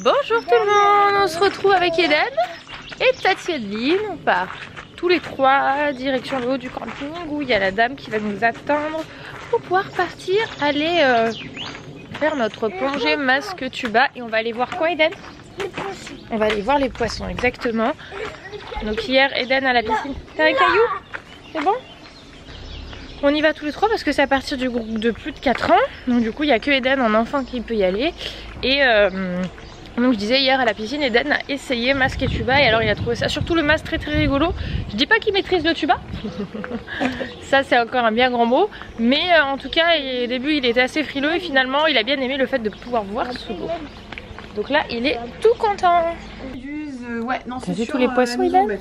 Bonjour tout le monde, on se retrouve avec Eden et Tati Adeline. On part tous les trois direction le haut du camping où il y a la dame qui va nous attendre pour pouvoir partir, aller faire notre plongée masque tuba. Et on va aller voir quoi, Eden? Les poissons. On va aller voir les poissons, exactement. Donc hier, Eden à la piscine. T'as un caillou? C'est bon? On y va tous les trois parce que c'est à partir du groupe de plus de 4 ans. Donc du coup, il n'y a que Eden en enfant qui peut y aller. Et donc je disais hier à la piscine, Eden a essayé masque et tuba. Et alors il a trouvé ça, surtout le masque, très très rigolo. Je dis pas qu'il maîtrise le tuba. Ça c'est encore un bien grand mot. Mais en tout cas, au début il était assez frileux. Et finalement il a bien aimé le fait de pouvoir voir sous l'eau. Donc là il est tout content. Ouais, non, t'as vu tous les poissons, Eden?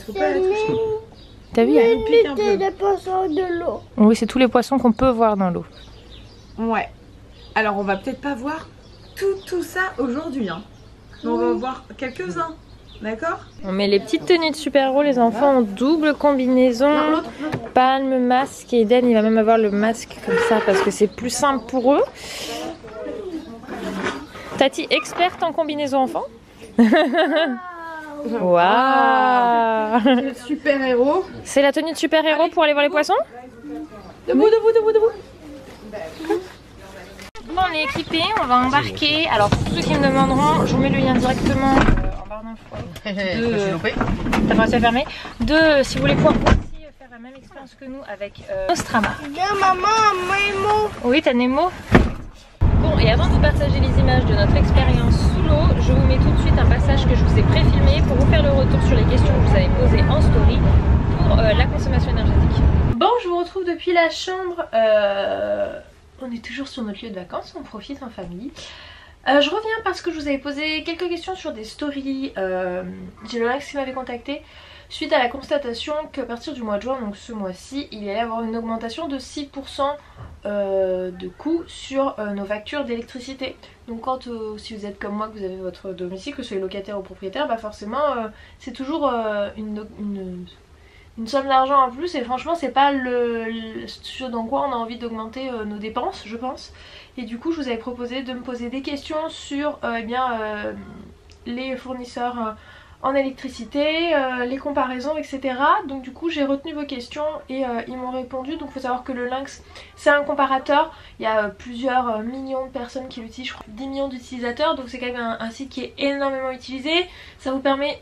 T'as vu? Limiter les poissons de l'eau. Oui, c'est tous les poissons qu'on peut voir dans l'eau. Ouais. Alors on va peut-être pas voir tout ça aujourd'hui, hein. Mais on va voir quelques-uns, d'accord? On met les petites tenues de super-héros, les enfants en double combinaison, palme, masque, et Eden il va même avoir le masque comme ça parce que c'est plus simple pour eux. Tati, experte en combinaison enfant. Waouh! Le super-héros. C'est la tenue de super-héros pour aller voir les poissons? Debout, debout, debout, debout. Bon, on est équipés, on va embarquer. Alors pour tous ceux qui me demanderont, je vous mets le lien directement en barre d'infos. T'as pas réussi à fermer. Si vous voulez pouvoir aussi faire la même expérience que nous avec Nostrama. Bien maman, Nemo. Oui, t'as Nemo. Bon, et avant de vous partager les images de notre expérience sous l'eau, je vous mets tout de suite un passage que je vous ai pré-filmé pour vous faire le retour sur les questions que vous avez posées en story pour la consommation énergétique. Bon, je vous retrouve depuis la chambre. On est toujours sur notre lieu de vacances, on profite en famille. Je reviens parce que je vous avais posé quelques questions sur des stories. J'ai le Lynx qui m'avait contacté suite à la constatation qu'à partir du mois de juin, donc ce mois-ci, il allait y avoir une augmentation de 6% de coût sur nos factures d'électricité. Donc quand si vous êtes comme moi, que vous avez votre domicile, que ce soit locataire ou propriétaire, bah forcément c'est toujours une somme d'argent en plus, et franchement c'est pas ce dans quoi on a envie d'augmenter nos dépenses, je pense. Et du coup je vous avais proposé de me poser des questions sur les fournisseurs en électricité, les comparaisons, etc. Donc du coup j'ai retenu vos questions et ils m'ont répondu. Donc il faut savoir que le Lynx c'est un comparateur, il y a plusieurs millions de personnes qui l'utilisent, je crois 10 millions d'utilisateurs, donc c'est quand même un site qui est énormément utilisé. Ça vous permet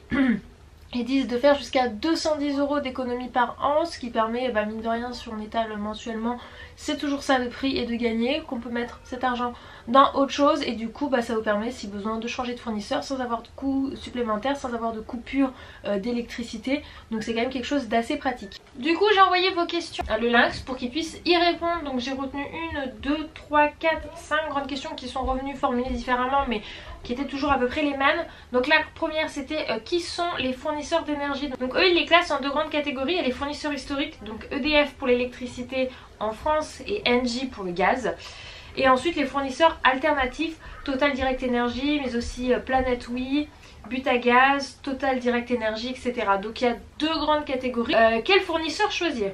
ils disent de faire jusqu'à 210 € d'économie par an, ce qui permet, mine de rien, si on étale mensuellement, c'est toujours ça le prix, et de gagner, qu'on peut mettre cet argent dans autre chose. Et du coup ça vous permet, si besoin, de changer de fournisseur sans avoir de coûts supplémentaires, sans avoir de coupure d'électricité. Donc c'est quand même quelque chose d'assez pratique. Du coup j'ai envoyé vos questions à le Lynx pour qu'il puisse y répondre. Donc j'ai retenu 1, 2, 3, 4, 5 grandes questions qui sont revenues formulées différemment, mais qui étaient toujours à peu près les mêmes. Donc la première c'était qui sont les fournisseurs d'énergie. Donc eux ils les classent en 2 grandes catégories. Il y a les fournisseurs historiques, donc EDF pour l'électricité en France et Engie pour le gaz. Et ensuite les fournisseurs alternatifs, Total Direct Energy, mais aussi Planète Oui, Butagaz, Total Direct Energy, etc. Donc il y a 2 grandes catégories. Quel fournisseur choisir?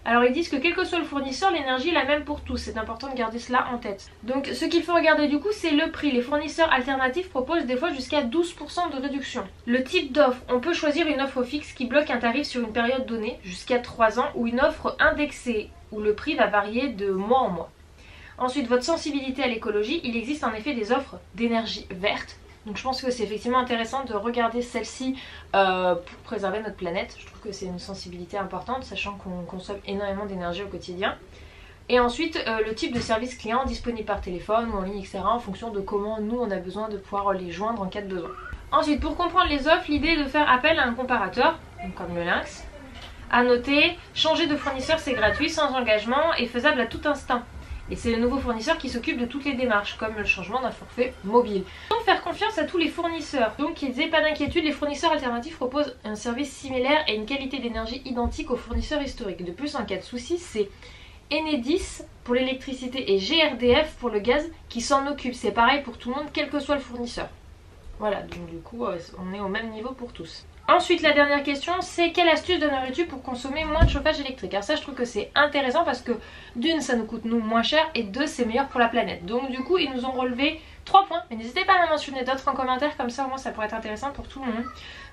Alors ils disent que quel que soit le fournisseur, l'énergie est la même pour tous. C'est important de garder cela en tête. Donc ce qu'il faut regarder du coup, c'est le prix. Les fournisseurs alternatifs proposent des fois jusqu'à 12% de réduction. Le type d'offre, on peut choisir une offre fixe qui bloque un tarif sur une période donnée, jusqu'à 3 ans, ou une offre indexée, où le prix va varier de mois en mois. Ensuite, votre sensibilité à l'écologie, il existe en effet des offres d'énergie verte. Donc je pense que c'est effectivement intéressant de regarder celle-ci pour préserver notre planète. Je trouve que c'est une sensibilité importante, sachant qu'on consomme énormément d'énergie au quotidien. Et ensuite, le type de service client disponible par téléphone ou en ligne, etc. en fonction de comment nous on a besoin de pouvoir les joindre en cas de besoin. Ensuite, pour comprendre les offres, l'idée est de faire appel à un comparateur, donc comme le Lynx. À noter, changer de fournisseur c'est gratuit, sans engagement et faisable à tout instant. Et c'est le nouveau fournisseur qui s'occupe de toutes les démarches, comme le changement d'un forfait mobile. Donc faire confiance à tous les fournisseurs. Donc qu'ils aient pas d'inquiétude, les fournisseurs alternatifs proposent un service similaire et une qualité d'énergie identique aux fournisseurs historiques. De plus, en cas de souci, c'est Enedis pour l'électricité et GRDF pour le gaz qui s'en occupent. C'est pareil pour tout le monde, quel que soit le fournisseur. Voilà, donc du coup, on est au même niveau pour tous. Ensuite, la dernière question, c'est quelle astuce donnerais-tu pour consommer moins de chauffage électrique? Alors ça, je trouve que c'est intéressant parce que d'une, ça nous coûte nous moins cher et deux, c'est meilleur pour la planète. Donc du coup, ils nous ont relevé 3 points, mais n'hésitez pas à mentionner d'autres en commentaire, comme ça au moins ça pourrait être intéressant pour tout le monde.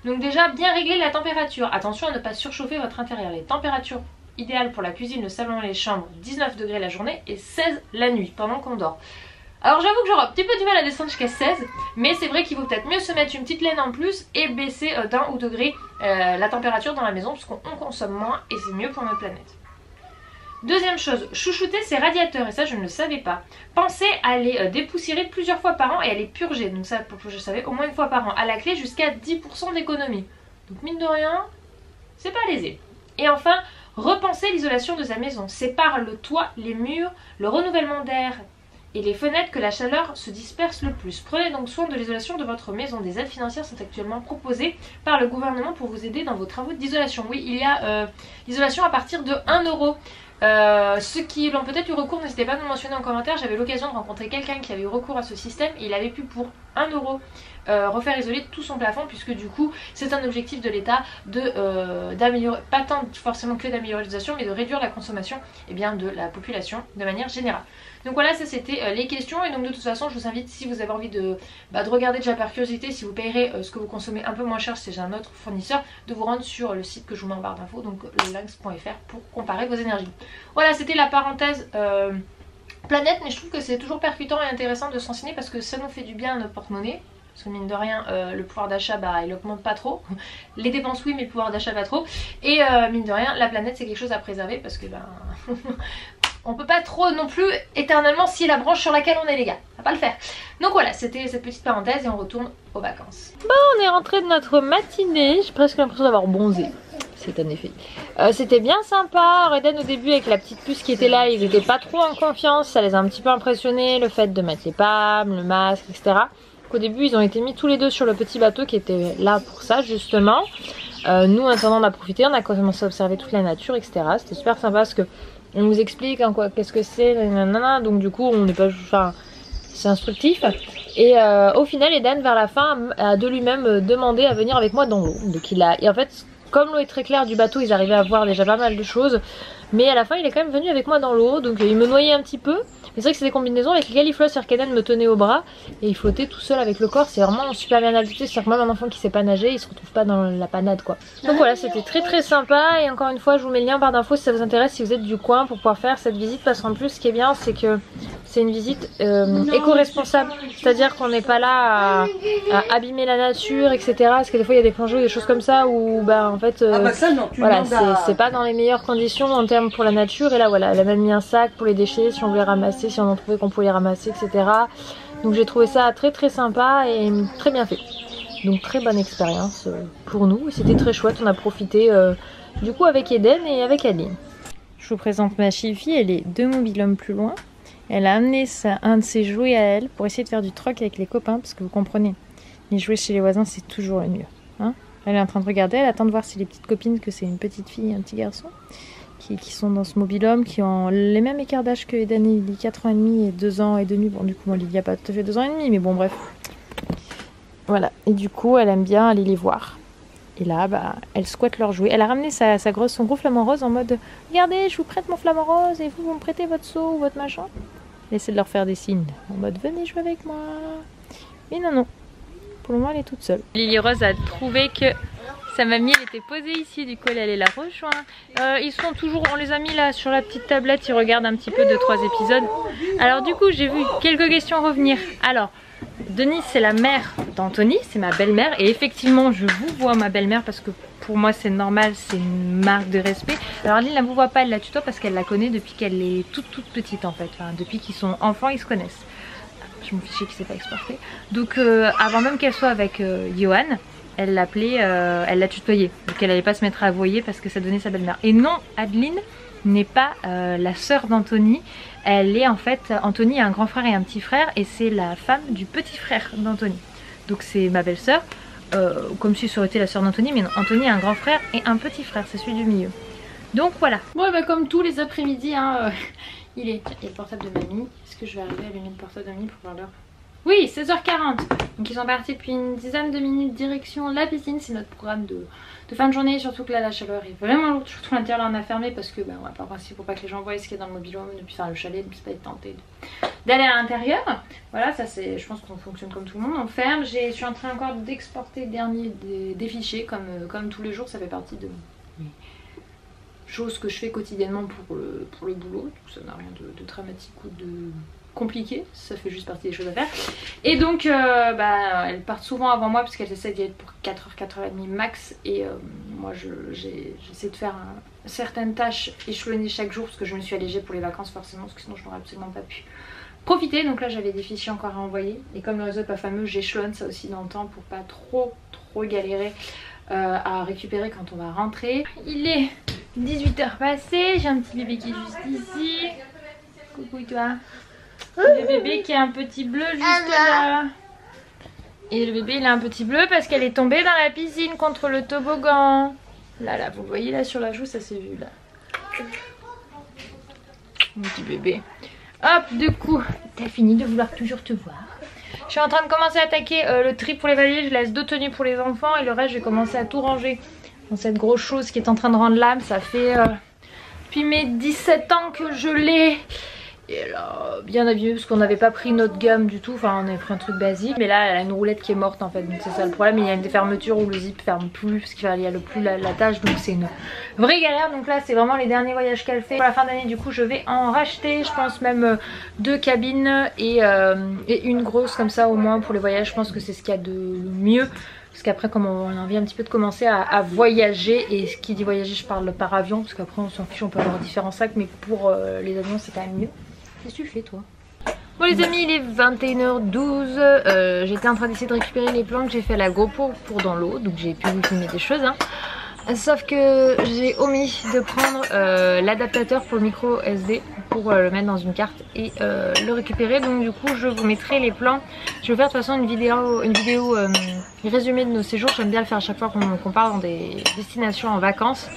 Donc déjà, bien régler la température. Attention à ne pas surchauffer votre intérieur. Les températures idéales pour la cuisine, le salon et les chambres, 19 degrés la journée et 16 la nuit pendant qu'on dort. Alors j'avoue que j'aurai un petit peu du mal à descendre jusqu'à 16, mais c'est vrai qu'il vaut peut-être mieux se mettre une petite laine en plus et baisser d'un ou degré la température dans la maison, parce qu'on consomme moins et c'est mieux pour notre planète. Deuxième chose, chouchouter ses radiateurs, et ça je ne le savais pas. Pensez à les dépoussiérer plusieurs fois par an et à les purger, donc ça je savais au moins une fois par an, à la clé jusqu'à 10% d'économie. Donc mine de rien, c'est pas lésé. Et enfin, repensez l'isolation de sa maison. C'est par le toit, les murs, le renouvellement d'air et les fenêtres que la chaleur se disperse le plus. Prenez donc soin de l'isolation de votre maison. Des aides financières sont actuellement proposées par le gouvernement pour vous aider dans vos travaux d'isolation. Oui, il y a l'isolation à partir de 1 €. Ceux qui l'ont peut-être eu recours, n'hésitez pas à nous mentionner en commentaire. J'avais l'occasion de rencontrer quelqu'un qui avait eu recours à ce système et il avait pu pour 1 € refaire isoler tout son plafond, puisque du coup c'est un objectif de l'État d'améliorer, pas tant forcément que d'améliorer l'isolation, mais de réduire la consommation de la population de manière générale. Donc voilà, ça c'était les questions, et donc de toute façon je vous invite, si vous avez envie de regarder déjà par curiosité, si vous payerez ce que vous consommez un peu moins cher si j'ai un autre fournisseur, de vous rendre sur le site que je vous mets en barre d'infos, donc le lynx.fr, pour comparer vos énergies. Voilà, c'était la parenthèse planète, mais je trouve que c'est toujours percutant et intéressant de s'enseigner parce que ça nous fait du bien à notre porte-monnaie. Parce que mine de rien, le pouvoir d'achat, il augmente pas trop. Les dépenses oui, mais le pouvoir d'achat pas trop. Et mine de rien, la planète c'est quelque chose à préserver parce que on peut pas trop non plus éternellement scier la branche sur laquelle on est, les gars. Ça va pas le faire. Donc voilà, c'était cette petite parenthèse et on retourne aux vacances. Bon, on est rentré de notre matinée. J'ai presque l'impression d'avoir bronzé. C'est un effet. C'était bien sympa. Reden au début avec la petite puce qui était là, ils étaient pas trop en confiance. Ça les a un petit peu impressionnés, le fait de mettre les palmes, le masque, etc. Au début ils ont été mis tous les deux sur le petit bateau qui était là pour ça justement. Nous en attendant on a profité, on a commencé à observer toute la nature, etc. C'était super sympa parce que on nous explique hein, qu'est-ce que c'est, donc du coup on n'est pas, enfin c'est instructif. Et au final Eden vers la fin a de lui-même demandé à venir avec moi dans l'eau. Donc et en fait comme l'eau est très claire du bateau, ils arrivaient à voir déjà pas mal de choses. Mais à la fin il est quand même venu avec moi dans l'eau, donc il me noyait un petit peu. Mais c'est vrai que c'est des combinaisons avec lesquelles il flotte, c'est-à-dire qu'Eden me tenait au bras et il flottait tout seul avec le corps. C'est vraiment super bien adapté, c'est-à-dire que même un enfant qui sait pas nager, il se retrouve pas dans la panade quoi. Donc voilà, c'était très très sympa. Et encore une fois je vous mets le lien en barre d'infos si ça vous intéresse, si vous êtes du coin, pour pouvoir faire cette visite. Parce qu'en plus ce qui est bien c'est que c'est une visite éco-responsable, c'est-à-dire qu'on n'est pas là à abîmer la nature, etc. Parce que des fois il y a des plongées ou des choses comme ça où en fait voilà, c'est pas dans les meilleures conditions en termes pour la nature. Et là voilà, elle a même mis un sac pour les déchets si on voulait ramasser, si on en trouvait qu'on pouvait les ramasser, etc. Donc j'ai trouvé ça très très sympa et très bien fait. Donc très bonne expérience pour nous, c'était très chouette, on a profité du coup avec Eden et avec Adeline. Je vous présente ma chifie, elle est 2 mobil-hommes plus loin. Elle a amené un de ses jouets à elle pour essayer de faire du troc avec les copains, parce que vous comprenez, les jouets chez les voisins c'est toujours le mieux. Hein, elle est en train de regarder, elle attend de voir si les petites copines, que c'est une petite fille et un petit garçon, qui sont dans ce mobil-homme, qui ont les mêmes écarts d'âge que Eden et Lily, 4 ans et demi et 2 ans et demi. Bon du coup Lily a pas tout à fait 2 ans et demi, mais bon bref. Voilà, et du coup elle aime bien aller les voir. Et là elle squatte leurs jouets. Elle a ramené son gros flamant rose en mode regardez, je vous prête mon flamant rose et vous me prêtez votre seau ou votre machin. Elle essaie de leur faire des signes en mode venez jouer avec moi. Mais non, pour le moment elle est toute seule. Lily Rose a trouvé que sa mamie elle était posée ici, du coup elle allait la rejoindre. Ils sont toujours, on les a mis là sur la petite tablette, ils regardent un petit peu 2-3 épisodes. Alors du coup j'ai vu quelques questions revenir. Alors Denise c'est la mère d'Anthony, c'est ma belle-mère, et effectivement je vous vois ma belle-mère parce que pour moi c'est normal, c'est une marque de respect. Alors Adeline la vous voit pas, elle la tutoie parce qu'elle la connaît depuis qu'elle est toute petite en fait, enfin, depuis qu'ils sont enfants ils se connaissent. Je me fichais que c'est pas exporté. Donc avant même qu'elle soit avec Johan, elle l'appelait, elle l'a tutoyée. Donc elle allait pas se mettre à voyer parce que ça donnait sa belle-mère. Et non, Adeline n'est pas la sœur d'Anthony. Elle est en fait, Anthony a un grand frère et un petit frère et c'est la femme du petit frère d'Anthony. Donc c'est ma belle-sœur, comme si ça aurait été la sœur d'Anthony, mais non, Anthony a un grand frère et un petit frère, c'est celui du milieu. Donc voilà. Bon et comme tous les après-midi, hein, il y a le portable de mamie. Est-ce que je vais arriver à allumer le portable de mamie pour voir l'heure? Oui, 16h40. Donc ils sont partis depuis une dizaine de minutes direction la piscine. C'est notre programme de fin de journée. Surtout que là la chaleur est vraiment lourde. Surtout l'intérieur là on a fermé parce que on va par principe pour pas que les gens voient ce qu'il y a dans le mobil-home depuis le chalet. C'est pas être tenté d'aller à l'intérieur. Voilà, ça c'est, je pense qu'on fonctionne comme tout le monde. On ferme. Je suis en train encore d'exporter des fichiers comme tous les jours. Ça fait partie de choses que je fais quotidiennement pour le boulot. Donc ça n'a rien de dramatique ou de compliqué, ça fait juste partie des choses à faire. Et donc elles partent souvent avant moi parce qu'elles essaient d'y être pour 4h, 4h30 max. Et moi j'essaie de faire certaines tâches échelonnées chaque jour parce que je me suis allégée pour les vacances forcément, parce que sinon je n'aurais absolument pas pu profiter. Donc là j'avais des fichiers encore à envoyer et comme le réseau n'est pas fameux, j'échelonne ça aussi dans le temps pour pas trop galérer à récupérer quand on va rentrer. Il est 18h passé, j'ai un petit bébé qui est juste ici. Coucou toi. Le bébé qui a un petit bleu juste là. Et le bébé il a un petit bleu parce qu'elle est tombée dans la piscine contre le toboggan. Là, vous voyez là sur la joue, ça s'est vu là. Mon petit bébé. Hop, du coup, t'as fini de vouloir toujours te voir. Je suis en train de commencer à attaquer le tri pour les valises. Je laisse 2 tenues pour les enfants et le reste je vais commencer à tout ranger dans cette grosse chose qui est en train de rendre l'âme. Ça fait depuis mes 17 ans que je l'ai. Et là, bien abîmé parce qu'on n'avait pas pris notre gamme du tout. Enfin, on avait pris un truc basique. Mais là, elle a une roulette qui est morte en fait. Donc c'est ça le problème. Il y a des fermetures où le zip ferme plus parce qu'il y a plus la tâche. Donc c'est une vraie galère. Donc là, c'est vraiment les derniers voyages qu'elle fait. Pour la fin d'année, du coup, je vais en racheter. Je pense même 2 cabines et une grosse comme ça au moins pour les voyages. Je pense que c'est ce qu'il y a de mieux. Parce qu'après, comme on a envie un petit peu de commencer à voyager, et ce qui dit voyager, je parle par avion. Parce qu'après, on s'en fiche, on peut avoir différents sacs. Mais pour les avions, c'est quand même mieux. Qu'est-ce que tu fais toi? Bon les amis, il est 21h12. J'étais en train d'essayer de récupérer les plans que j'ai fait à la GoPro pour dans l'eau. Donc j'ai pu vous filmer des choses hein. Sauf que j'ai omis de prendre l'adaptateur pour le micro SD pour le mettre dans une carte et le récupérer. Donc du coup je vous mettrai les plans. Je vais faire de toute façon une vidéo résumé de nos séjours. J'aime bien le faire à chaque fois qu'on part dans des destinations en vacances.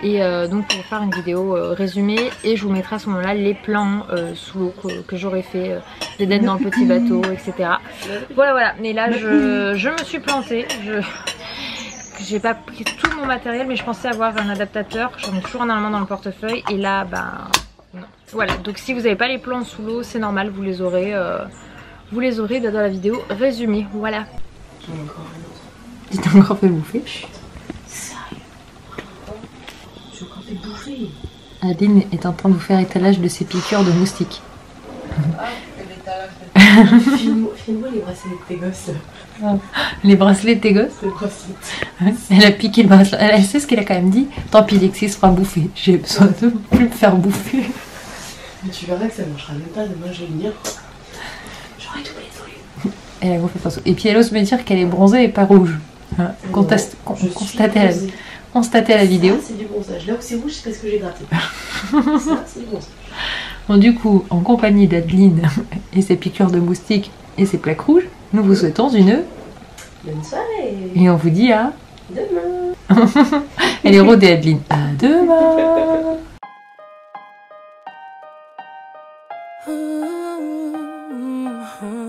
Et donc pour faire une vidéo résumée, et je vous mettrai à ce moment là les plans sous l'eau que j'aurais fait, d'Eden dans le petit bateau, etc. Voilà. Mais là je me suis plantée. J'ai pas pris tout mon matériel, mais je pensais avoir un adaptateur. J'en ai toujours normalement dans le portefeuille. Et là non. Voilà, donc si vous n'avez pas les plans sous l'eau, c'est normal, vous les aurez dans la vidéo résumée. Voilà. Tu t'es encore fait bouffer? Adeline est en train de vous faire étalage de ses piqûres de moustiques. Filme-moi les bracelets de tes gosses. Les bracelets de tes gosses? Les bracelets. Elle a piqué le bracelet. Elle sait ce qu'elle a quand même dit. Tant pis, Lexis se fera bouffer. J'ai besoin de plus me faire bouffer. Mais tu verras que ça ne marchera même pas. Demain je vais venir. J'aurai tous les ongles. Elle a gonflé partout. Et puis elle ose me dire qu'elle est bronzée et pas rouge. Hein, constaté à la vidéo. C'est du bronzage. Là où c'est rouge, c'est parce que j'ai gratté. Ça, c'est du bronzage. Bon, du coup, en compagnie d'Adeline et ses piqûres de moustiques et ses plaques rouges, nous vous souhaitons une bonne soirée. Et on vous dit à demain. Elle est rodée, Adeline. À demain. Mm-hmm.